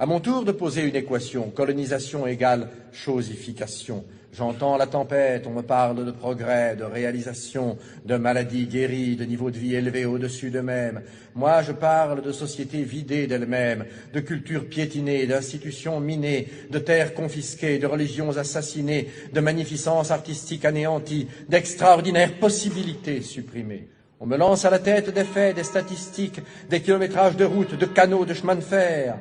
À mon tour de poser une équation, colonisation égale chosification. J'entends la tempête, on me parle de progrès, de réalisation, de maladies guéries, de niveau de vie élevé au-dessus d'eux-mêmes. Moi, je parle de sociétés vidées d'elles-mêmes, de cultures piétinées, d'institutions minées, de terres confisquées, de religions assassinées, de magnificence artistique anéantie, d'extraordinaires possibilités supprimées. On me lance à la tête des faits, des statistiques, des kilométrages de routes, de canaux, de chemins de fer.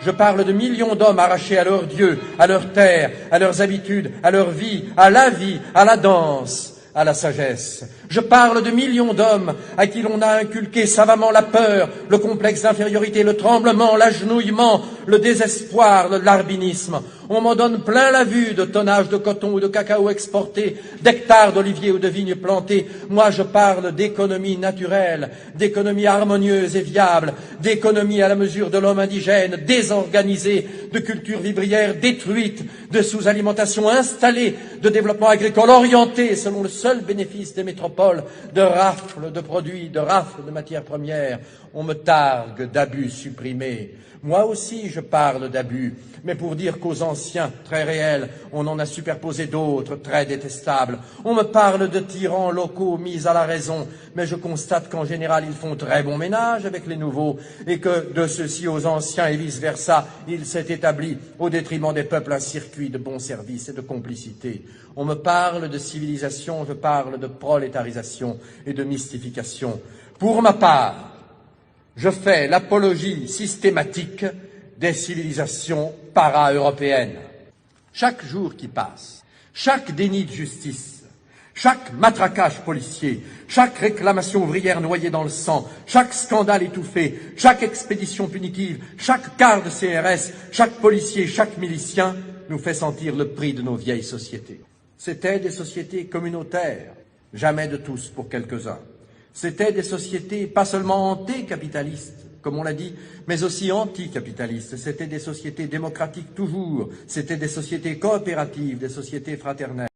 Je parle de millions d'hommes arrachés à leur Dieu, à leur terre, à leurs habitudes, à leur vie, à la danse, à la sagesse. Je parle de millions d'hommes à qui l'on a inculqué savamment la peur, le complexe d'infériorité, le tremblement, l'agenouillement, le désespoir, le larbinisme. On m'en donne plein la vue de tonnages de coton ou de cacao exportés, d'hectares d'oliviers ou de vignes plantées. Moi, je parle d'économie naturelle, d'économie harmonieuse et viable, d'économie à la mesure de l'homme indigène, désorganisée, de culture vivrière détruite, de sous-alimentation installée, de développement agricole orienté selon le seul bénéfice des métropoles, de rafles de produits, de rafles de matières premières. On me targue d'abus supprimés. Moi aussi, je parle d'abus, mais pour dire qu'aux anciens, très réels, on en a superposé d'autres, très détestables. On me parle de tyrans locaux mis à la raison, mais je constate qu'en général, ils font très bon ménage avec les nouveaux, et que de ceux-ci aux anciens et vice-versa, il s'est établi, au détriment des peuples, un circuit de bons services et de complicité. On me parle de civilisation, je parle de prolétarisation et de mystification. Pour ma part, je fais l'apologie systématique des civilisations para-européennes. Chaque jour qui passe, chaque déni de justice, chaque matraquage policier, chaque réclamation ouvrière noyée dans le sang, chaque scandale étouffé, chaque expédition punitive, chaque quart de CRS, chaque policier, chaque milicien nous fait sentir le prix de nos vieilles sociétés. C'étaient des sociétés communautaires, jamais de tous pour quelques-uns. C'étaient des sociétés pas seulement anticapitalistes, comme on l'a dit, mais aussi anticapitalistes. C'étaient des sociétés démocratiques toujours, c'étaient des sociétés coopératives, des sociétés fraternelles.